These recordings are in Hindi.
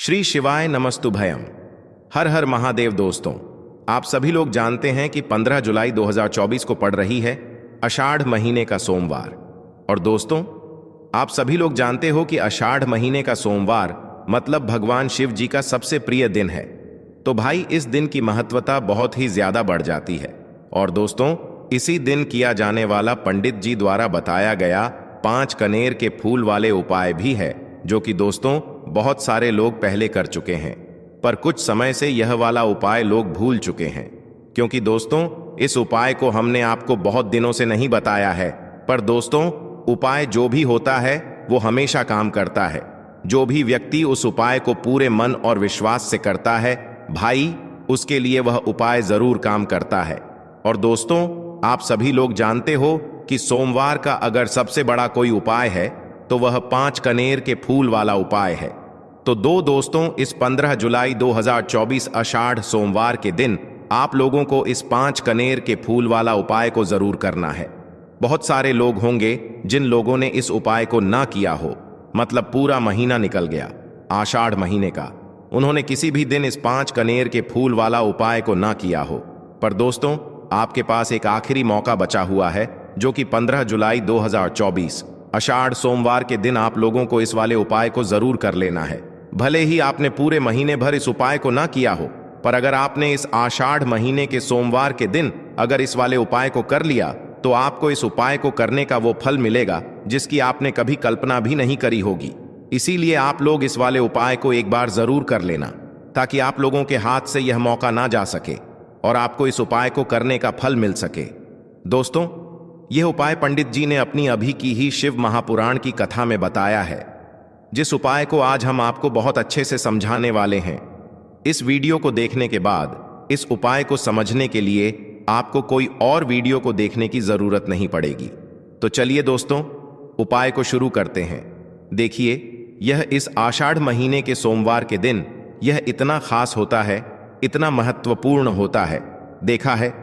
श्री शिवाय नमस्तुभयम। हर हर महादेव। दोस्तों, आप सभी लोग जानते हैं कि 15 जुलाई 2024 को पड़ रही है आषाढ़ महीने का सोमवार। और दोस्तों, आप सभी लोग जानते हो कि आषाढ़ महीने का सोमवार मतलब भगवान शिव जी का सबसे प्रिय दिन है। तो भाई, इस दिन की महत्वता बहुत ही ज्यादा बढ़ जाती है। और दोस्तों, इसी दिन किया जाने वाला पंडित जी द्वारा बताया गया 5 कनेर के फूल वाले उपाय भी है, जो कि दोस्तों बहुत सारे लोग पहले कर चुके हैं, पर कुछ समय से यह वाला उपाय लोग भूल चुके हैं। क्योंकि दोस्तों, इस उपाय को हमने आपको बहुत दिनों से नहीं बताया है। पर दोस्तों, उपाय जो भी होता है वो हमेशा काम करता है। जो भी व्यक्ति उस उपाय को पूरे मन और विश्वास से करता है भाई, उसके लिए वह उपाय जरूर काम करता है। और दोस्तों, आप सभी लोग जानते हो कि सोमवार का अगर सबसे बड़ा कोई उपाय है तो वह 5 कनेर के फूल वाला उपाय है। तो दोस्तों, इस 15 जुलाई 2024 आषाढ़ सोमवार के दिन आप लोगों को इस 5 कनेर के फूल वाला उपाय को जरूर करना है। बहुत सारे लोग होंगे जिन लोगों ने इस उपाय को ना किया हो, मतलब पूरा महीना निकल गया आषाढ़ महीने का, उन्होंने किसी भी दिन इस 5 कनेर के फूल वाला उपाय को ना किया हो। पर दोस्तों, आपके पास एक आखिरी मौका बचा हुआ है, जो कि 15 जुलाई 2024 आषाढ़ सोमवार के दिन आप लोगों को इस वाले उपाय को जरूर कर लेना है। भले ही आपने पूरे महीने भर इस उपाय को ना किया हो, पर अगर आपने इस आषाढ़ महीने के सोमवार के दिन अगर इस वाले उपाय को कर लिया तो आपको इस उपाय को करने का वो फल मिलेगा जिसकी आपने कभी कल्पना भी नहीं करी होगी। इसीलिए आप लोग इस वाले उपाय को एक बार जरूर कर लेना, ताकि आप लोगों के हाथ से यह मौका ना जा सके और आपको इस उपाय को करने का फल मिल सके। दोस्तों, यह उपाय पंडित जी ने अपनी अभी की ही शिव महापुराण की कथा में बताया है, जिस उपाय को आज हम आपको बहुत अच्छे से समझाने वाले हैं। इस वीडियो को देखने के बाद इस उपाय को समझने के लिए आपको कोई और वीडियो को देखने की जरूरत नहीं पड़ेगी। तो चलिए दोस्तों, उपाय को शुरू करते हैं। देखिए, यह इस आषाढ़ महीने के सोमवार के दिन यह इतना खास होता है, इतना महत्वपूर्ण होता है। देखा है,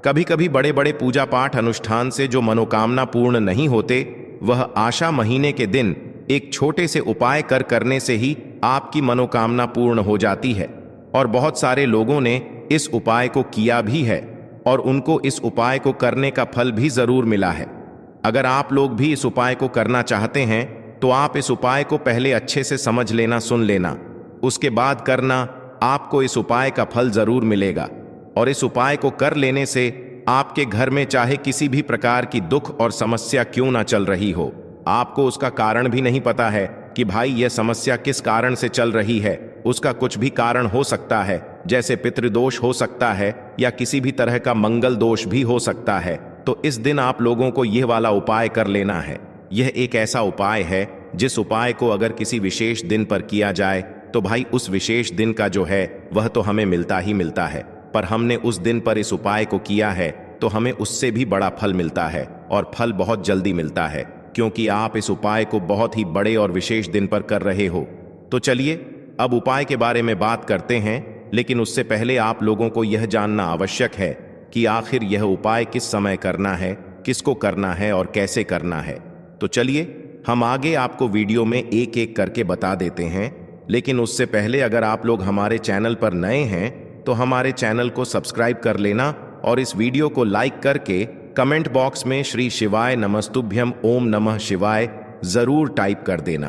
कभी कभी बड़े बड़े पूजा पाठ अनुष्ठान से जो मनोकामना पूर्ण नहीं होते, वह आषाढ़ महीने के दिन एक छोटे से उपाय करने से ही आपकी मनोकामना पूर्ण हो जाती है। और बहुत सारे लोगों ने इस उपाय को किया भी है और उनको इस उपाय को करने का फल भी जरूर मिला है। अगर आप लोग भी इस उपाय को करना चाहते हैं तो आप इस उपाय को पहले अच्छे से समझ लेना, सुन लेना, उसके बाद करना। आपको इस उपाय का फल जरूर मिलेगा। और इस उपाय को कर लेने से आपके घर में चाहे किसी भी प्रकार की दुख और समस्या क्यों ना चल रही हो, आपको उसका कारण भी नहीं पता है कि भाई यह समस्या किस कारण से चल रही है, उसका कुछ भी कारण हो सकता है, जैसे पितृदोष हो सकता है या किसी भी तरह का मंगल दोष भी हो सकता है। तो इस दिन आप लोगों को यह वाला उपाय कर लेना है। यह एक ऐसा उपाय है जिस उपाय को अगर किसी विशेष दिन पर किया जाए तो भाई उस विशेष दिन का जो है वह तो हमें मिलता ही मिलता है। पर हमने उस दिन पर इस उपाय को किया है तो हमें उससे भी बड़ा फल मिलता है, और फल बहुत जल्दी मिलता है, क्योंकि आप इस उपाय को बहुत ही बड़े और विशेष दिन पर कर रहे हो। तो चलिए अब उपाय के बारे में बात करते हैं, लेकिन उससे पहले आप लोगों को यह जानना आवश्यक है कि आखिर यह उपाय किस समय करना है, किसको करना है और कैसे करना है। तो चलिए हम आगे आपको वीडियो में एक एक करके बता देते हैं। लेकिन उससे पहले अगर आप लोग हमारे चैनल पर नए हैं तो हमारे चैनल को सब्सक्राइब कर लेना और इस वीडियो को लाइक करके कमेंट बॉक्स में श्री शिवाय नमस्तुभ्यम ओम नमः शिवाय जरूर टाइप कर देना।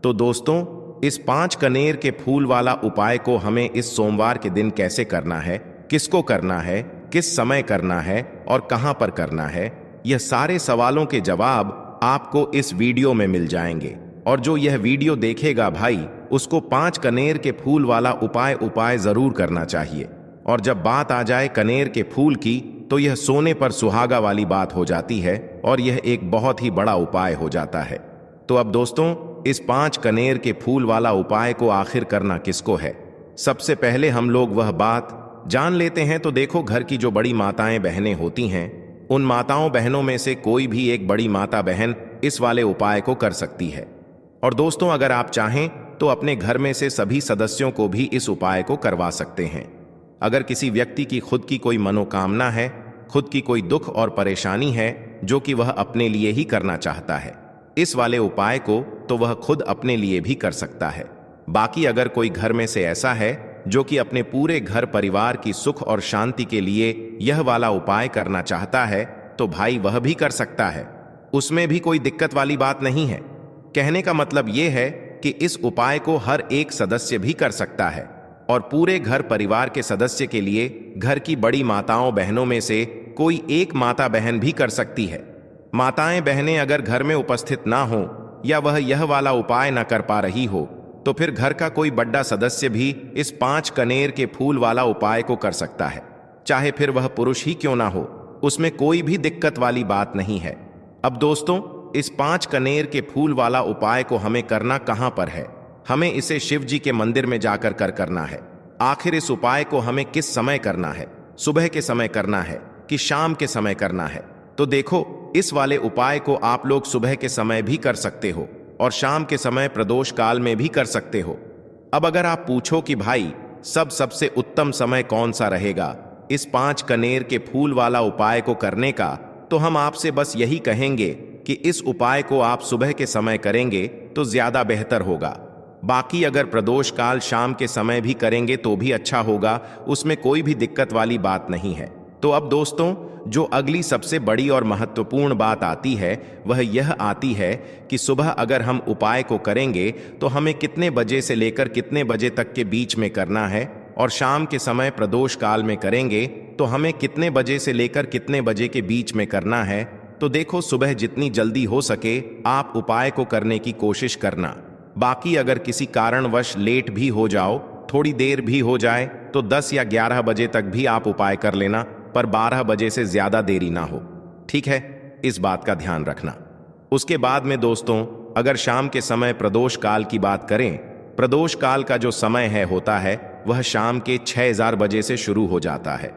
तो दोस्तों, इस 5 कनेर के फूल वाला उपाय को हमें इस सोमवार के दिन कैसे करना है, किसको करना है, किस समय करना है और कहां पर करना है, यह सारे सवालों के जवाब आपको इस वीडियो में मिल जाएंगे। और जो यह वीडियो देखेगा भाई, उसको 5 कनेर के फूल वाला उपाय जरूर करना चाहिए। और जब बात आ जाए कनेर के फूल की, तो यह सोने पर सुहागा वाली बात हो जाती है और यह एक बहुत ही बड़ा उपाय हो जाता है। तो अब दोस्तों, इस 5 कनेर के फूल वाला उपाय को आखिर करना किसको है, सबसे पहले हम लोग वह बात जान लेते हैं। तो देखो, घर की जो बड़ी माताएं बहनें होती हैं, उन माताओं बहनों में से कोई भी एक बड़ी माता बहन इस वाले उपाय को कर सकती है। और दोस्तों, अगर आप चाहें तो अपने घर में से सभी सदस्यों को भी इस उपाय को करवा सकते हैं। अगर किसी व्यक्ति की खुद की कोई मनोकामना है, खुद की कोई दुख और परेशानी है जो कि वह अपने लिए ही करना चाहता है इस वाले उपाय को, तो वह खुद अपने लिए भी कर सकता है। बाकी अगर कोई घर में से ऐसा है जो कि अपने पूरे घर परिवार की सुख और शांति के लिए यह वाला उपाय करना चाहता है तो भाई वह भी कर सकता है, उसमें भी कोई दिक्कत वाली बात नहीं है। कहने का मतलब यह है कि इस उपाय को हर एक सदस्य भी कर सकता है और पूरे घर परिवार के सदस्य के लिए घर की बड़ी माताओं बहनों में से कोई एक माता बहन भी कर सकती है। माताएं बहनें अगर घर में उपस्थित ना हो या वह यह वाला उपाय न कर पा रही हो तो फिर घर का कोई बड़ा सदस्य भी इस 5 कनेर के फूल वाला उपाय को कर सकता है, चाहे फिर वह पुरुष ही क्यों ना हो, उसमें कोई भी दिक्कत वाली बात नहीं है। अब दोस्तों, इस 5 कनेर के फूल वाला उपाय को हमें करना कहां पर है? हमें इसे शिव जी के मंदिर में जाकर करना है। आखिर इस उपाय को हमें किस समय करना है? सुबह के समय करना है कि शाम के समय करना है? तो देखो, इस वाले उपाय को आप लोग सुबह के समय भी कर सकते हो और शाम के समय प्रदोष काल में भी कर सकते हो। अब अगर आप पूछो कि भाई सबसे उत्तम समय कौन सा रहेगा इस 5 कनेर के फूल वाला उपाय को करने का, तो हम आपसे बस यही कहेंगे कि इस उपाय को आप सुबह के समय करेंगे तो ज्यादा बेहतर होगा। बाकी अगर प्रदोष काल शाम के समय भी करेंगे तो भी अच्छा होगा, उसमें कोई भी दिक्कत वाली बात नहीं है। तो अब दोस्तों, जो अगली सबसे बड़ी और महत्वपूर्ण बात आती है वह यह आती है कि सुबह अगर हम उपाय को करेंगे तो हमें कितने बजे से लेकर कितने बजे तक के बीच में करना है, और शाम के समय प्रदोष काल में करेंगे तो हमें कितने बजे से लेकर कितने बजे के बीच में करना है। तो देखो, सुबह जितनी जल्दी हो सके आप उपाय को करने की कोशिश करना। बाकी अगर किसी कारणवश लेट भी हो जाओ, थोड़ी देर भी हो जाए, तो 10 या 11 बजे तक भी आप उपाय कर लेना, पर 12 बजे से ज्यादा देरी ना हो, ठीक है? इस बात का ध्यान रखना। उसके बाद में दोस्तों, अगर शाम के समय प्रदोष काल की बात करें, प्रदोष काल का जो समय है होता है वह शाम के 6000 बजे से शुरू हो जाता है।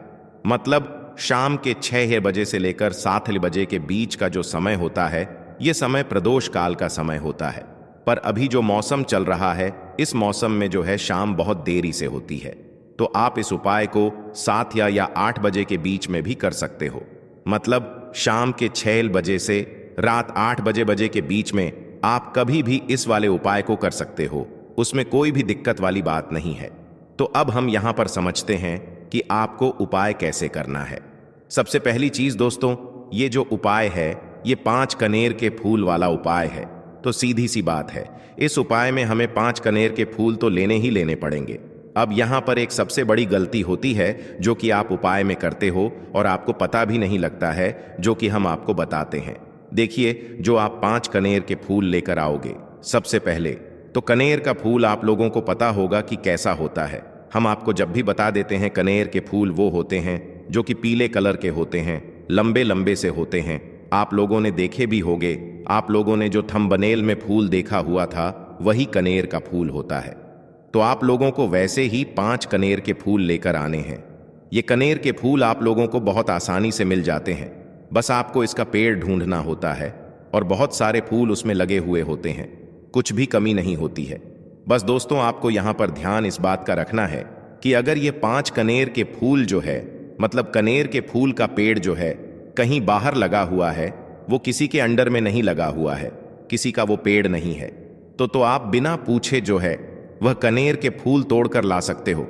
मतलब शाम के 6 बजे से लेकर 7 बजे के बीच का जो समय होता है यह समय प्रदोष काल का समय होता है। पर अभी जो मौसम चल रहा है, इस मौसम में जो है शाम बहुत देरी से होती है, तो आप इस उपाय को 7 या 8 बजे के बीच में भी कर सकते हो। मतलब शाम के 6 बजे से रात 8 बजे के बीच में आप कभी भी इस वाले उपाय को कर सकते हो, उसमें कोई भी दिक्कत वाली बात नहीं है। तो अब हम यहां पर समझते हैं कि आपको उपाय कैसे करना है। सबसे पहली चीज दोस्तों, ये जो उपाय है ये 5 कनेर के फूल वाला उपाय है। तो सीधी सी बात है, इस उपाय में हमें 5 कनेर के फूल तो लेने ही लेने पड़ेंगे। अब यहां पर एक सबसे बड़ी गलती होती है जो कि आप उपाय में करते हो और आपको पता भी नहीं लगता है, जो कि हम आपको बताते हैं। देखिए, जो आप 5 कनेर के फूल लेकर आओगे, सबसे पहले तो कनेर का फूल आप लोगों को पता होगा कि कैसा होता है। हम आपको जब भी बता देते हैं कनेर के फूल वो होते हैं जो कि पीले कलर के होते हैं, लंबे लंबे से होते हैं। आप लोगों ने देखे भी होंगे, आप लोगों ने जो थंबनेल में फूल देखा हुआ था वही कनेर का फूल होता है। तो आप लोगों को वैसे ही 5 कनेर के फूल लेकर आने हैं। ये कनेर के फूल आप लोगों को बहुत आसानी से मिल जाते हैं, बस आपको इसका पेड़ ढूंढना होता है और बहुत सारे फूल उसमें लगे हुए होते हैं, कुछ भी कमी नहीं होती है। बस दोस्तों, आपको यहाँ पर ध्यान इस बात का रखना है कि अगर ये 5 कनेर के फूल जो है, मतलब कनेर के फूल का पेड़ जो है कहीं बाहर लगा हुआ है, वो किसी के अंडर में नहीं लगा हुआ है, किसी का वो पेड़ नहीं है, तो आप बिना पूछे जो है वह कनेर के फूल तोड़कर ला सकते हो।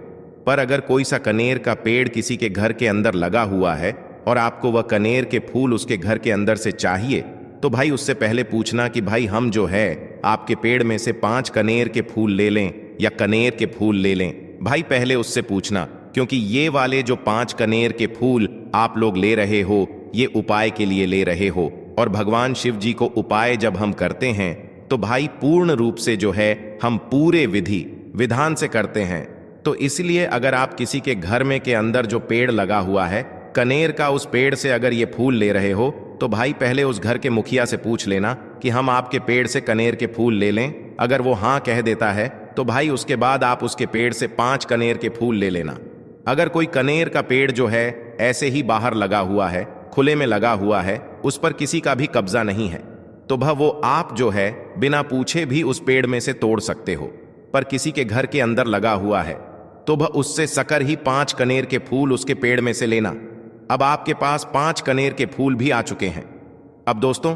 पर अगर कोई सा कनेर का पेड़ किसी के घर के अंदर लगा हुआ है और आपको वह कनेर के फूल उसके घर के अंदर से चाहिए, तो भाई उससे पहले पूछना कि भाई हम जो है आपके पेड़ में से 5 कनेर के फूल ले लें या कनेर के फूल ले लें। भाई पहले उससे पूछना, क्योंकि ये वाले जो 5 कनेर के फूल आप लोग ले रहे हो ये उपाय के लिए ले रहे हो, और भगवान शिव जी को उपाय जब हम करते हैं तो भाई पूर्ण रूप से जो है हम पूरे विधि विधान से करते हैं। तो इसलिए अगर आप किसी के घर में के अंदर जो पेड़ लगा हुआ है कनेर का, उस पेड़ से अगर ये फूल ले रहे हो तो भाई पहले उस घर के मुखिया से पूछ लेना कि हम आपके पेड़ से कनेर के फूल ले लें। अगर वो हाँ कह देता है तो भाई उसके बाद आप उसके पेड़ से 5 कनेर के फूल ले लेना। अगर कोई कनेर का पेड़ जो है ऐसे ही बाहर लगा हुआ है, खुले में लगा हुआ है, उस पर किसी का भी कब्जा नहीं है, तो भाई वो आप जो है बिना पूछे भी उस पेड़ में से तोड़ सकते हो। पर किसी के घर के अंदर लगा हुआ है तो भाई उससे सकर ही 5 कनेर के फूल उसके पेड़ में से लेना। अब आपके पास 5 कनेर के फूल भी आ चुके हैं। अब दोस्तों,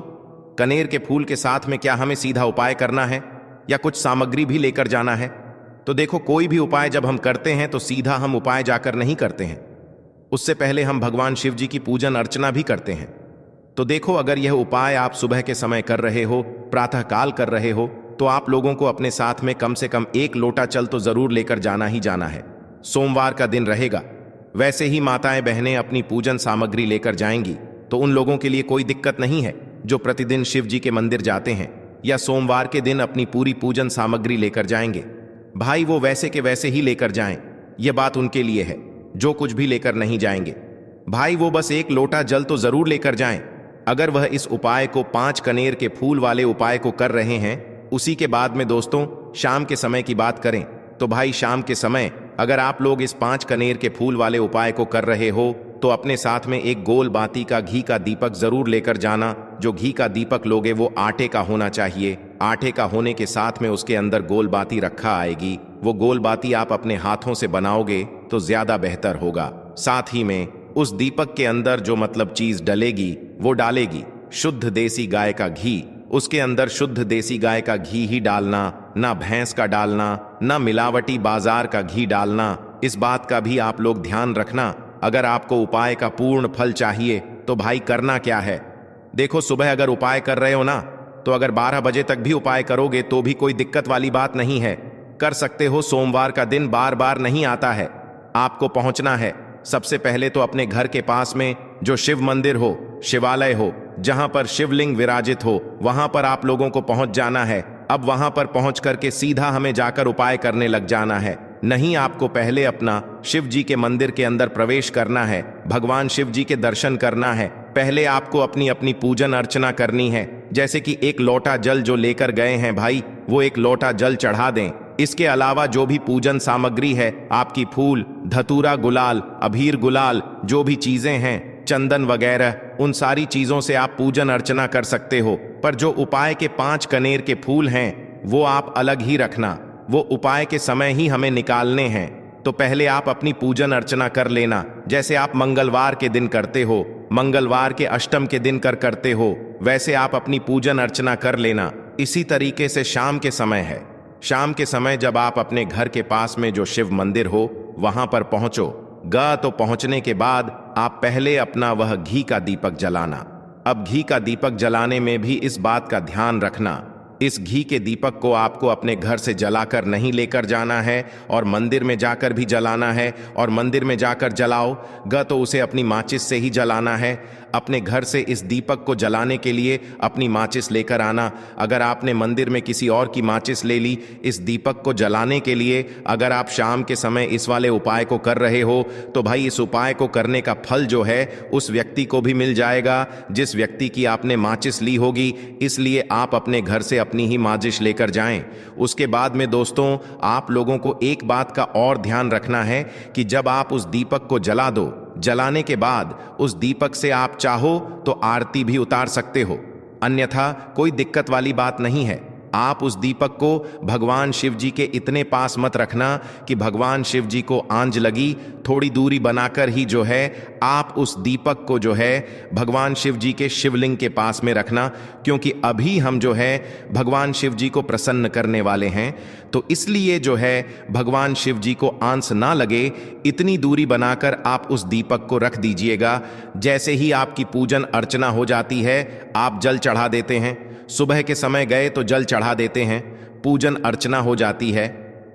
कनेर के फूल के साथ में क्या हमें सीधा उपाय करना है या कुछ सामग्री भी लेकर जाना है? तो देखो, कोई भी उपाय जब हम करते हैं तो सीधा हम उपाय जाकर नहीं करते हैं, उससे पहले हम भगवान शिव जी की पूजन अर्चना भी करते हैं। तो देखो, अगर यह उपाय आप सुबह के समय कर रहे हो, प्रातःकाल कर रहे हो, तो आप लोगों को अपने साथ में कम से कम 1 लोटा जल तो जरूर लेकर जाना ही जाना है। सोमवार का दिन रहेगा, वैसे ही माताएं बहनें अपनी पूजन सामग्री लेकर जाएंगी, तो उन लोगों के लिए कोई दिक्कत नहीं है जो प्रतिदिन शिव जी के मंदिर जाते हैं या सोमवार के दिन अपनी पूरी पूजन सामग्री लेकर जाएंगे। भाई, वो वैसे के वैसे ही लेकर जाएं, यह बात उनके लिए है जो कुछ भी लेकर नहीं जाएंगे। भाई, वो बस 1 लोटा जल तो जरूर लेकर जाएं। अगर वह इस उपाय को 5 कनेर के फूल वाले उपाय को कर रहे हैं, उसी के बाद में दोस्तों शाम के समय की बात करें तो भाई, शाम के समय अगर आप लोग इस 5 कनेर के फूल वाले उपाय को कर रहे हो तो अपने साथ में एक गोल बाती का घी का दीपक जरूर लेकर जाना। जो घी का दीपक लोगे वो आटे का होना चाहिए। आटे का होने के साथ में उसके अंदर गोल बाती रखा आएगी। वो गोल बाती आप अपने हाथों से बनाओगे तो ज्यादा बेहतर होगा। साथ ही में उस दीपक के अंदर जो मतलब चीज डलेगी वो डालेगी शुद्ध देसी गाय का घी। उसके अंदर शुद्ध देसी गाय का घी ही डालना, ना भैंस का डालना, ना मिलावटी बाजार का घी डालना। इस बात का भी आप लोग ध्यान रखना। अगर आपको उपाय का पूर्ण फल चाहिए तो भाई करना क्या है, देखो, सुबह अगर उपाय कर रहे हो ना, तो अगर 12 बजे तक भी उपाय करोगे तो भी कोई दिक्कत वाली बात नहीं है, कर सकते हो। सोमवार का दिन बार बार नहीं आता है। आपको पहुंचना है सबसे पहले तो अपने घर के पास में जो शिव मंदिर हो, शिवालय हो, जहां पर शिवलिंग विराजित हो, वहां पर आप लोगों को पहुंच जाना है। अब वहां पर पहुंच करके सीधा हमें जाकर उपाय करने लग जाना है। नहीं, आपको पहले अपना शिव जी के मंदिर के अंदर प्रवेश करना है, भगवान शिव जी के दर्शन करना है। पहले आपको अपनी अपनी पूजन अर्चना करनी है। जैसे कि 1 लोटा जल जो लेकर गए हैं भाई, वो 1 लोटा जल चढ़ा दें। इसके अलावा जो भी पूजन सामग्री है, आपकी फूल, धतूरा, गुलाल, अबीर गुलाल, जो भी चीजें हैं, चंदन वगैरह, उन सारी चीजों से आप पूजन अर्चना कर सकते हो। पर जो उपाय के 5 कनेर के फूल हैं वो आप अलग ही रखना। वो उपाय के समय ही हमें निकालने हैं। तो पहले आप अपनी पूजन अर्चना कर लेना, जैसे आप मंगलवार के दिन करते हो, मंगलवार के अष्टम के दिन करते हो, वैसे आप अपनी पूजन अर्चना कर लेना। इसी तरीके से शाम के समय है। शाम के समय जब आप अपने घर के पास में जो शिव मंदिर हो वहां पर पहुंचो गा, तो पहुंचने के बाद आप पहले अपना वह घी का दीपक जलाना। अब घी का दीपक जलाने में भी इस बात का ध्यान रखना, इस घी के दीपक को आपको अपने घर से जलाकर नहीं लेकर जाना है और मंदिर में जाकर भी जलाना है। और मंदिर में जाकर जलाओ तो उसे अपनी माचिस से ही जलाना है। अपने घर से इस दीपक को जलाने के लिए अपनी माचिस लेकर आना। अगर आपने मंदिर में किसी और की माचिस ले ली इस दीपक को जलाने के लिए, अगर आप शाम के समय इस वाले उपाय को कर रहे हो तो भाई इस उपाय को करने का फल जो है उस व्यक्ति को भी मिल जाएगा जिस व्यक्ति की आपने माचिस ली होगी। इसलिए आप अपने घर से अपनी ही माचिस लेकर जाएं। उसके बाद में दोस्तों आप लोगों को एक बात का और ध्यान रखना है कि जब आप उस दीपक को जला दो, जलाने के बाद उस दीपक से आप चाहो तो आरती भी उतार सकते हो, अन्यथा कोई दिक्कत वाली बात नहीं है। आप उस दीपक को भगवान शिव जी के इतने पास मत रखना कि भगवान शिव जी को आंज लगी। थोड़ी दूरी बनाकर ही जो है आप उस दीपक को जो है भगवान शिव जी के शिवलिंग के पास में रखना, क्योंकि अभी हम जो है भगवान शिव जी को प्रसन्न करने वाले हैं। तो इसलिए जो है भगवान शिव जी को आंस ना लगे, इतनी दूरी बनाकर आप उस दीपक को रख दीजिएगा। जैसे ही आपकी पूजन अर्चना हो जाती है आप जल चढ़ा देते हैं। सुबह के समय गए तो जल चढ़ा देते हैं, पूजन अर्चना हो जाती है।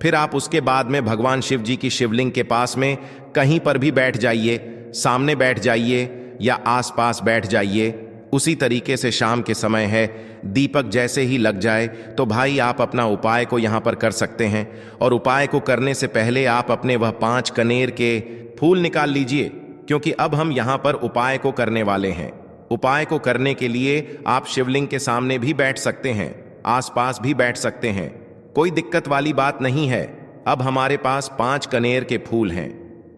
फिर आप उसके बाद में भगवान शिव जी की शिवलिंग के पास में कहीं पर भी बैठ जाइए, सामने बैठ जाइए या आसपास बैठ जाइए। उसी तरीके से शाम के समय है, दीपक जैसे ही लग जाए तो भाई आप अपना उपाय को यहाँ पर कर सकते हैं। और उपाय को करने से पहले आप अपने वह 5 कनेर के फूल निकाल लीजिए, क्योंकि अब हम यहाँ पर उपाय को करने वाले हैं। उपाय को करने के लिए आप शिवलिंग के सामने भी बैठ सकते हैं, आसपास भी बैठ सकते हैं, कोई दिक्कत वाली बात नहीं है। अब हमारे पास 5 कनेर के फूल हैं,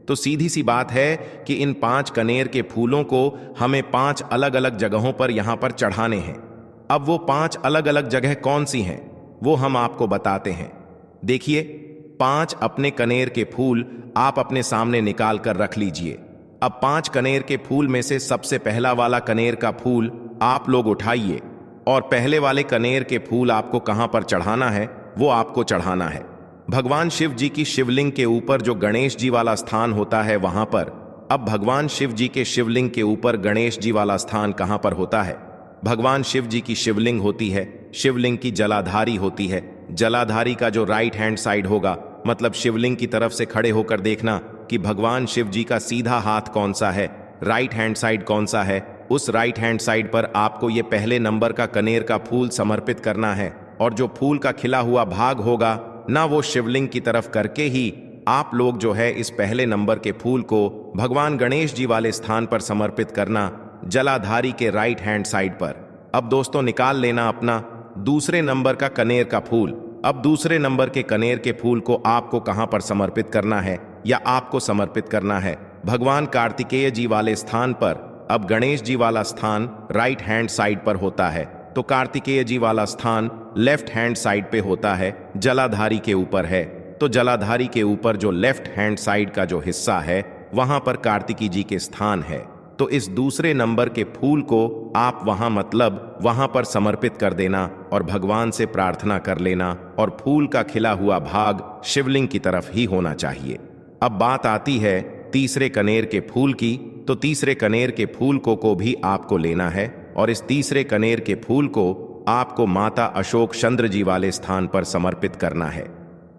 तो सीधी सी बात है कि इन 5 कनेर के फूलों को हमें 5 अलग अलग जगहों पर यहां पर चढ़ाने हैं। अब वो 5 अलग अलग जगह कौन सी हैं वो हम आपको बताते हैं। देखिए, 5 अपने कनेर के फूल आप अपने सामने निकाल कर रख लीजिए। अब 5 कनेर के फूल में से सबसे पहला वाला कनेर का फूल आप लोग उठाइए और पहले वाले कनेर के फूल आपको कहां पर चढ़ाना है वो आपको चढ़ाना है। भगवान शिव जी की शिवलिंग के ऊपर जो गणेश जी वाला स्थान होता है वहां पर, अब भगवान शिव जी के शिवलिंग के ऊपर गणेश जी वाला स्थान कहां पर होता है? भगवान शिव जी की शिवलिंग होती है, शिवलिंग की जलाधारी होती है। जलाधारी का जो राइट हैंड साइड होगा, मतलब शिवलिंग की तरफ से खड़े होकर देखना कि भगवान शिव जी का सीधा हाथ कौन सा है, राइट हैंड साइड कौन सा है। उस राइट हैंड साइड पर आपको ये पहले नंबर का कनेर का फूल समर्पित करना है, और जो फूल का खिला हुआ भाग होगा ना, वो शिवलिंग की तरफ करके ही आप लोग जो है इस पहले नंबर के फूल को भगवान गणेश जी वाले स्थान पर समर्पित करना, जलाधारी के राइट हैंड साइड पर। अब दोस्तों निकाल लेना अपना दूसरे नंबर का कनेर का फूल। अब दूसरे नंबर के कनेर के फूल को आपको कहां पर समर्पित करना है, या आपको समर्पित करना है भगवान कार्तिकेय जी वाले स्थान पर। अब गणेश जी वाला स्थान राइट हैंड साइड पर होता है, तो कार्तिकेय जी वाला स्थान लेफ्ट हैंड साइड पे होता है, जलाधारी के ऊपर है। तो जलाधारी के ऊपर जो लेफ्ट हैंड साइड का जो हिस्सा है, वहां पर कार्तिकी जी के स्थान है। तो इस दूसरे नंबर के फूल को आप वहां मतलब वहां पर समर्पित कर देना और भगवान से प्रार्थना कर लेना, और फूल का खिला हुआ भाग शिवलिंग की तरफ ही होना चाहिए। अब बात आती है तीसरे कनेर के फूल की। तो तीसरे कनेर के फूल को भी आपको लेना है, और इस तीसरे कनेर के फूल को आपको माता अशोक चंद्र जी वाले स्थान पर समर्पित करना है।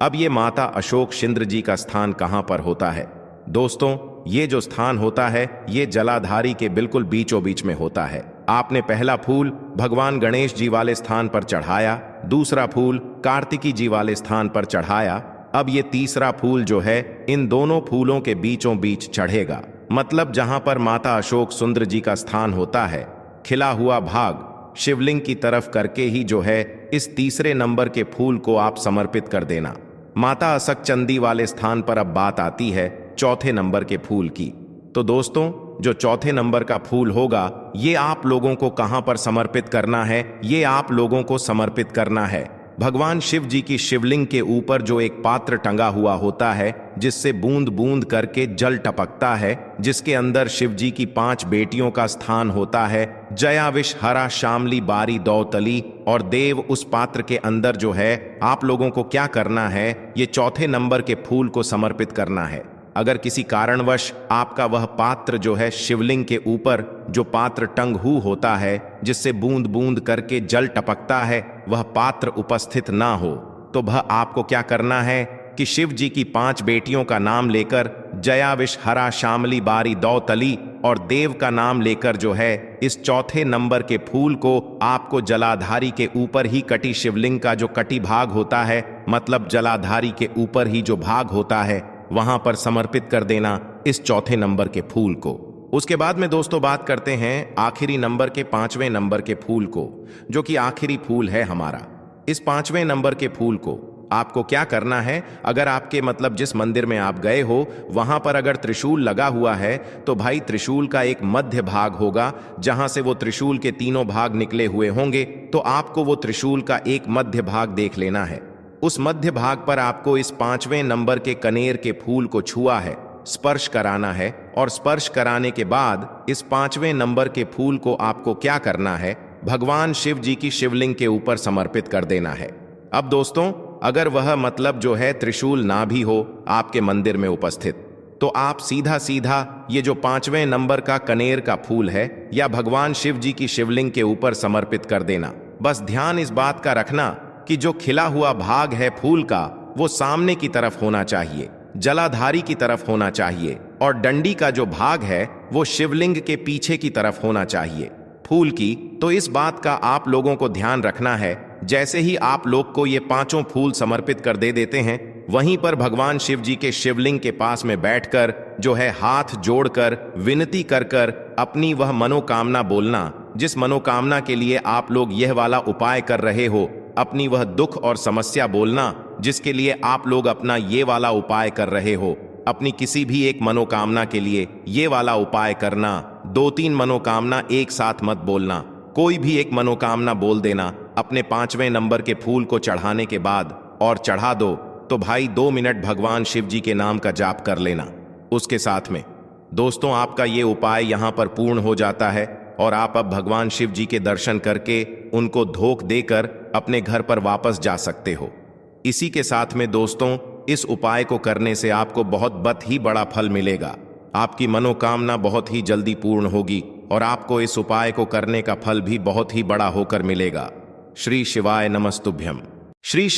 अब ये माता अशोक चंद्र जी का स्थान कहां पर होता है? दोस्तों, ये जो स्थान होता है ये जलाधारी के बिल्कुल बीचों बीच में होता है। आपने पहला फूल भगवान गणेश जी वाले स्थान पर चढ़ाया, दूसरा फूल कार्तिकी जी वाले स्थान पर चढ़ाया। अब ये तीसरा फूल जो है इन दोनों फूलों के बीचों बीच चढ़ेगा, मतलब जहां पर माता अशोक सुंदर जी का स्थान होता है, खिला हुआ भाग शिवलिंग की तरफ करके ही जो है इस तीसरे नंबर के फूल को आप समर्पित कर देना। माता असक चंदी वाले स्थान पर अब बात आती है चौथे नंबर के फूल की। तो दोस्तों, जो चौथे नंबर का फूल होगा ये आप लोगों को कहां पर समर्पित करना है? ये आप लोगों को समर्पित करना है भगवान शिव जी की शिवलिंग के ऊपर जो एक पात्र टंगा हुआ होता है, जिससे बूंद बूंद करके जल टपकता है, जिसके अंदर शिव जी की 5 बेटियों का स्थान होता है, जया विष हरा शामली बारी दौतली और देव। उस पात्र के अंदर जो है आप लोगों को क्या करना है, ये चौथे नंबर के फूल को समर्पित करना है। अगर किसी कारणवश आपका वह पात्र जो है शिवलिंग के ऊपर जो पात्र टंगहू होता है, जिससे बूंद बूंद करके जल टपकता है, वह पात्र उपस्थित ना हो, तो वह आपको क्या करना है कि शिव जी की 5 बेटियों का नाम लेकर जया विष हरा शामली बारी दौतली और देव का नाम लेकर जो है इस चौथे नंबर के फूल को आपको जलाधारी के ऊपर ही कटी शिवलिंग का जो कटी भाग होता है, मतलब जलाधारी के ऊपर ही जो भाग होता है, वहां पर समर्पित कर देना इस चौथे नंबर के फूल को। उसके बाद में दोस्तों बात करते हैं आखिरी नंबर के 5वें नंबर के फूल को, जो कि आखिरी फूल है हमारा। इस 5वें नंबर के फूल को आपको क्या करना है, अगर आपके मतलब जिस मंदिर में आप गए हो वहां पर अगर त्रिशूल लगा हुआ है, तो भाई त्रिशूल का एक मध्य भाग होगा जहां से वो त्रिशूल के तीनों भाग निकले हुए होंगे, तो आपको वो त्रिशूल का एक मध्य भाग देख लेना है। उस मध्य भाग पर आपको इस 5वें नंबर के कनेर के फूल को छुआ है, स्पर्श कराना है, और स्पर्श कराने के बाद इस 5वें नंबर के फूल को आपको क्या करना है, भगवान शिव जी की शिवलिंग के ऊपर समर्पित कर देना है। अब दोस्तों, अगर वह मतलब जो है त्रिशूल ना भी हो आपके मंदिर में उपस्थित, तो आप सीधा सीधा ये जो 5वें नंबर का कनेर का फूल है या भगवान शिव जी की शिवलिंग के ऊपर समर्पित कर देना। बस ध्यान इस बात का रखना कि जो खिला हुआ भाग है फूल का वो सामने की तरफ होना चाहिए, जलाधारी की तरफ होना चाहिए, और डंडी का जो भाग है वो शिवलिंग के पीछे की तरफ होना चाहिए फूल की। तो इस बात का आप लोगों को ध्यान रखना है। जैसे ही आप लोग को ये 5 फूल समर्पित कर दे देते हैं, वहीं पर भगवान शिव जी के शिवलिंग के पास में बैठकर जो है हाथ जोड़कर विनती कर कर अपनी वह मनोकामना बोलना, जिस मनोकामना के लिए आप लोग यह वाला उपाय कर रहे हो, अपनी वह दुख और समस्या बोलना जिसके लिए आप लोग अपना ये वाला उपाय कर रहे हो। अपनी किसी भी एक मनोकामना के लिए ये वाला उपाय करना, 2-3 मनोकामना एक साथ मत बोलना, कोई भी एक मनोकामना बोल देना अपने 5वें नंबर के फूल को चढ़ाने के बाद, और चढ़ा दो तो भाई 2 मिनट भगवान शिव जी के नाम का जाप कर लेना। उसके साथ में दोस्तों आपका ये उपाय यहाँ पर पूर्ण हो जाता है, और आप अब भगवान शिव जी के दर्शन करके उनको धोख देकर अपने घर पर वापस जा सकते हो। इसी के साथ में दोस्तों, इस उपाय को करने से आपको बहुत ही बड़ा फल मिलेगा। आपकी मनोकामना बहुत ही जल्दी पूर्ण होगी और आपको इस उपाय को करने का फल भी बहुत ही बड़ा होकर मिलेगा। श्री शिवाय नमस्तुभ्यम। श्री